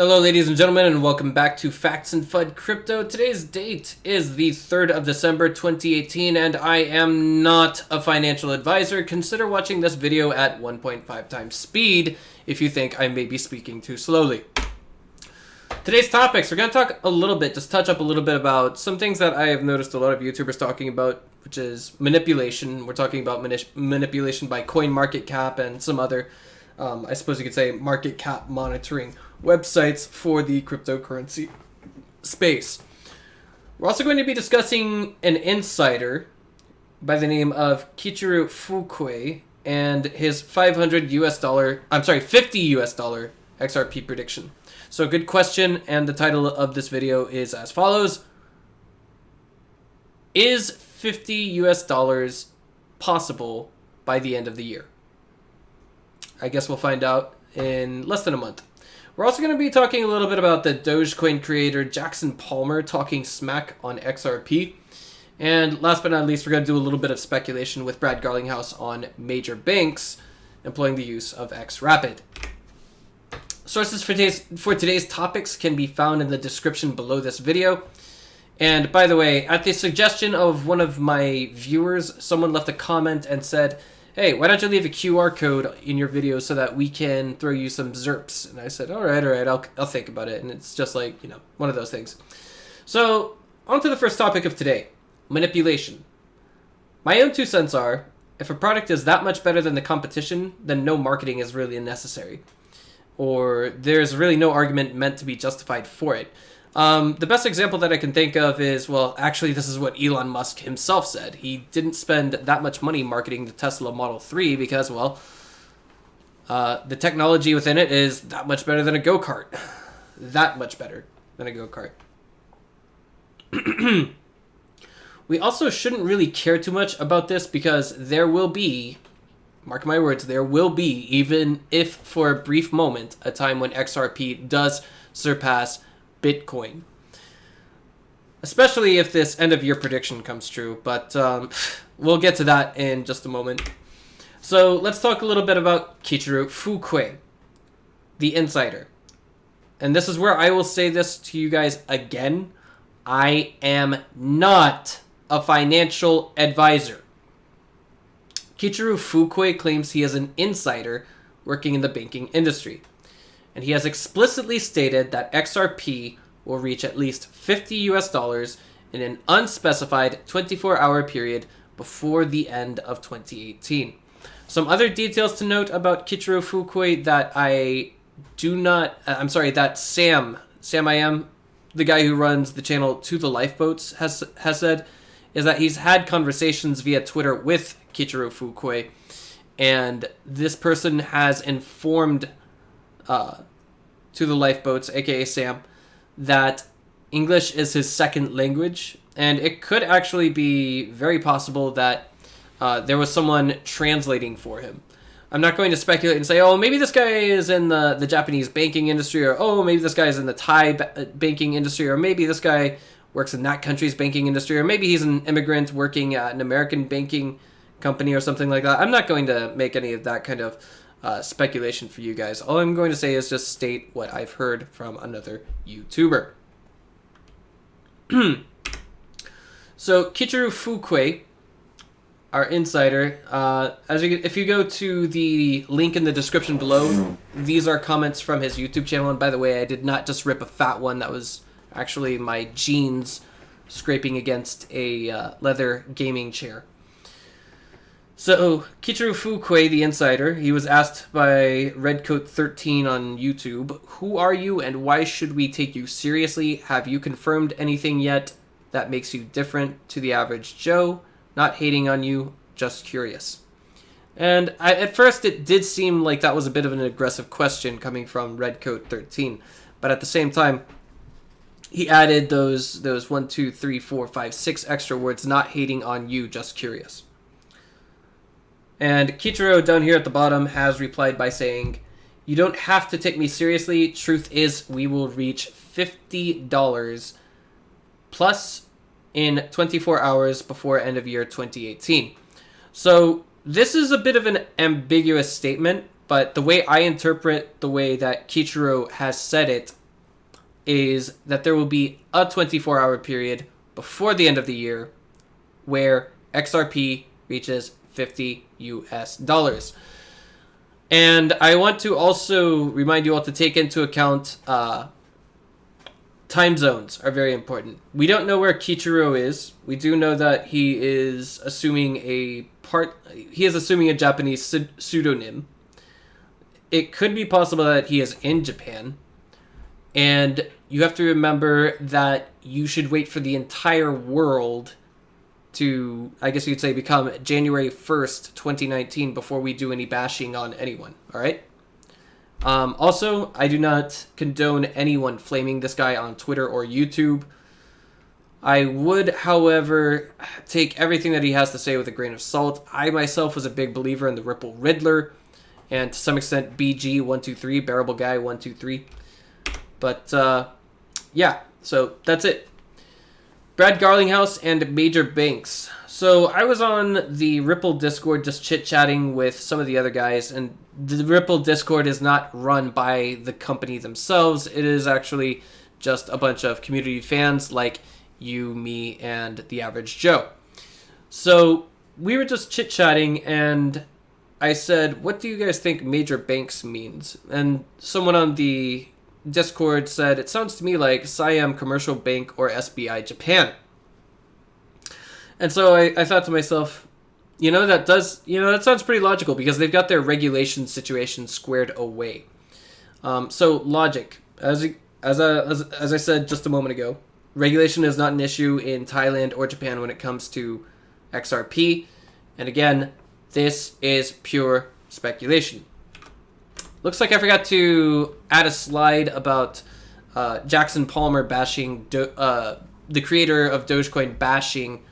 Hello ladies and gentlemen, and welcome back to Facts and FUD Crypto. Today's date is the 3rd of December 2018, and I am not a financial advisor. Consider watching this video at 1.5 times speed if you think I may be speaking too slowly. Today's topics, we're going to talk a little bit, just touch up a little bit about some things that I have noticed a lot of YouTubers talking about, which is manipulation. We're talking about manipulation by CoinMarketCap and some other, I suppose you could say, market cap monitoring websites for the cryptocurrency space. We're also going to be discussing an insider by the name of Kichiro Fukui and his $50 US dollar XRP prediction. So good question, and the title of this video is as follows. Is $50 US possible by the end of the year? I guess we'll find out in less than a month. We're also going to be talking a little bit about the Dogecoin creator Jackson Palmer talking smack on XRP. And last but not least, we're going to do a little bit of speculation with Brad Garlinghouse on major banks employing the use of XRapid. Sources for today's topics can be found in the description below this video. And by the way, at the suggestion of one of my viewers, someone left a comment and said, hey, why don't you leave a QR code in your video so that we can throw you some ZERPs? And I said, all right, I'll think about it. And it's just like, one of those things. So on to the first topic of today, manipulation. My own 2 cents are, if a product is that much better than the competition, then no marketing is really necessary. Or there's really no argument meant to be justified for it. The best example that I can think of is, well, actually, this is what Elon Musk himself said. He didn't spend that much money marketing the Tesla Model 3 because, well, the technology within it is that much better than a go-kart. That much better than a go-kart. We also shouldn't really care too much about this because there will be, mark my words, there will be, even if for a brief moment, a time when XRP does surpass Bitcoin. Especially if this end of year prediction comes true, but we'll get to that in just a moment. So let's talk a little bit about Kichiro Fukui, the insider. And this is where I will say this to you guys again. I am not a financial advisor. Kichiro Fukui claims he is an insider working in the banking industry. And he has explicitly stated that XRP will reach at least $50 US in an unspecified 24-hour period before the end of 2018. Some other details to note about Kichiro Fukui that that Sam I am, the guy who runs the channel To the Lifeboats, has said, is that he's had conversations via Twitter with Kichiro Fukui, and this person has informed To the Lifeboats, aka Sam, that English is his second language, and it could actually be very possible that there was someone translating for him. I'm not going to speculate and say, oh, maybe this guy is in the Japanese banking industry, or oh, maybe this guy is in the Thai banking industry, or maybe this guy works in that country's banking industry, or maybe he's an immigrant working at an American banking company or something like that. I'm not going to make any of that kind of speculation for you guys. All I'm going to say is just state what I've heard from another YouTuber. So Kichiro Fukui, our insider, if you go to the link in the description below, these are comments from his YouTube channel. And by the way, I did not just rip a fat one. That was actually my jeans scraping against a leather gaming chair. So, Kichiro Fukui, the insider, he was asked by Redcoat13 on YouTube, who are you and why should we take you seriously? Have you confirmed anything yet that makes you different to the average Joe? Not hating on you, just curious. And at first it did seem like that was a bit of an aggressive question coming from Redcoat13, but at the same time, he added those 1, 2, 3, 4, 5, 6 extra words, not hating on you, just curious. And Kichiro down here at the bottom has replied by saying, you don't have to take me seriously. Truth is, we will reach $50 plus in 24 hours before end of year 2018. So this is a bit of an ambiguous statement, but the way I interpret the way that Kichiro has said it is that there will be a 24-hour period before the end of the year where XRP reaches 50 US dollars. And I want to also remind you all to take into account time zones are very important. We don't know where Kichiro is. We do know that he is assuming a Japanese pseudonym. It could be possible that he is in Japan. And you have to remember that you should wait for the entire world to, I guess you could say, become January 1st, 2019 before we do any bashing on anyone, all right? Also, I do not condone anyone flaming this guy on Twitter or YouTube. I would, however, take everything that he has to say with a grain of salt. I myself was a big believer in the Ripple Riddler, and to some extent BG123, Bearable Guy 123. But, yeah, so that's it. Brad Garlinghouse and major banks. So I was on the Ripple Discord just chit-chatting with some of the other guys, and the Ripple Discord is not run by the company themselves. It is actually just a bunch of community fans like you, me, and the average Joe. So we were just chit-chatting, and I said, what do you guys think major banks means? And someone on the Discord said, it sounds to me like Siam Commercial Bank or SBI Japan. And so I thought to myself, that sounds pretty logical because they've got their regulation situation squared away. So logic, as I said just a moment ago, regulation is not an issue in Thailand or Japan when it comes to XRP. And again, this is pure speculation. Looks like I forgot to add a slide about Jackson Palmer bashing, the creator of Dogecoin bashing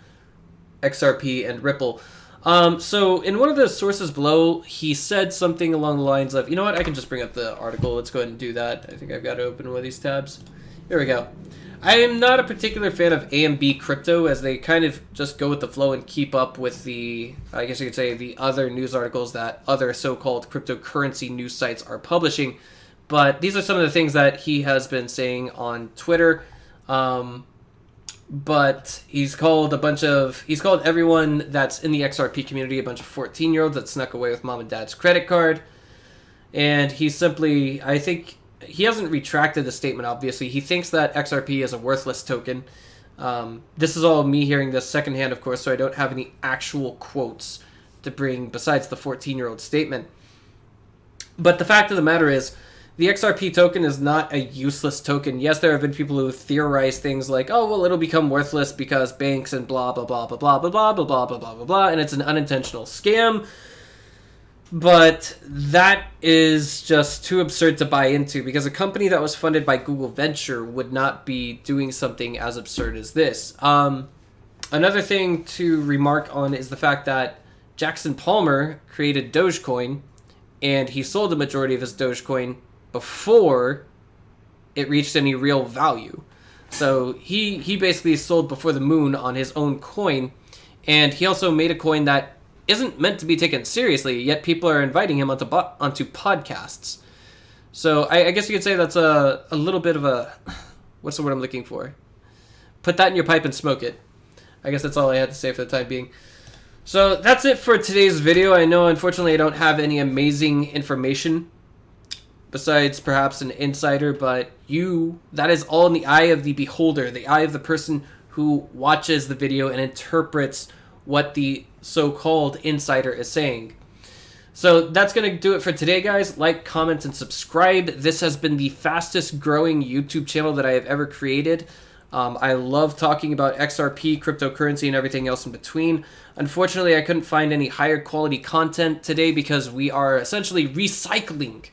XRP and Ripple. So in one of the sources below, he said something along the lines of, you know what, I can just bring up the article. Let's go ahead and do that. I think I've got to open one of these tabs. Here we go. I am not a particular fan of AMB crypto as they kind of just go with the flow and keep up with the, I guess you could say, the other news articles that other so-called cryptocurrency news sites are publishing. But these are some of the things that he has been saying on Twitter. But he's called everyone that's in the XRP community a bunch of 14-year-olds that snuck away with mom and dad's credit card. And he simply, I think, he hasn't retracted the statement, obviously. He thinks that XRP is a worthless token. This is all me hearing this secondhand, of course, so I don't have any actual quotes to bring besides the 14-year-old statement. But the fact of the matter is, the XRP token is not a useless token. Yes, there have been people who theorize things like, oh, well, it'll become worthless because banks and blah, blah, blah, blah, blah, blah, blah, blah, blah, blah, blah, blah, blah, and it's an unintentional scam. But that is just too absurd to buy into because a company that was funded by Google Venture would not be doing something as absurd as this. Another thing to remark on is the fact that Jackson Palmer created Dogecoin and he sold the majority of his Dogecoin before it reached any real value. So he basically sold before the moon on his own coin, and he also made a coin that isn't meant to be taken seriously, yet people are inviting him onto podcasts. So I guess you could say that's a little bit of a, what's the word I'm looking for? Put that in your pipe and smoke it. I guess that's all I had to say for the time being. So that's it for today's video. I know, unfortunately, I don't have any amazing information besides perhaps an insider, but that is all in the eye of the beholder, the eye of the person who watches the video and interprets what the so-called insider is saying. So that's going to do it for today, guys. Like, comment, and subscribe. This has been the fastest growing YouTube channel that I have ever created. I love talking about XRP, cryptocurrency, and everything else in between. Unfortunately, I couldn't find any higher quality content today because we are essentially recycling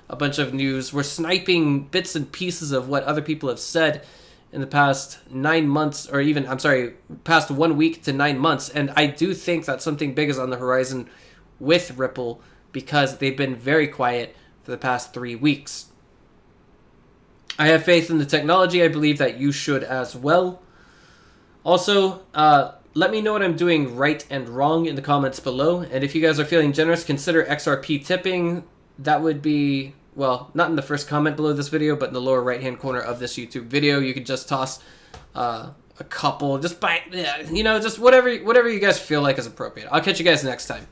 a bunch of news. We're sniping bits and pieces of what other people have said in the past 9 months, or even, past 1 week to 9 months. And I do think that something big is on the horizon with Ripple because they've been very quiet for the past 3 weeks. I have faith in the technology. I believe that you should as well. Also, let me know what I'm doing right and wrong in the comments below. And if you guys are feeling generous, consider XRP tipping. That would be well, not in the first comment below this video, but in the lower right-hand corner of this YouTube video. You can just toss a couple, just by, you know, just whatever you guys feel like is appropriate. I'll catch you guys next time.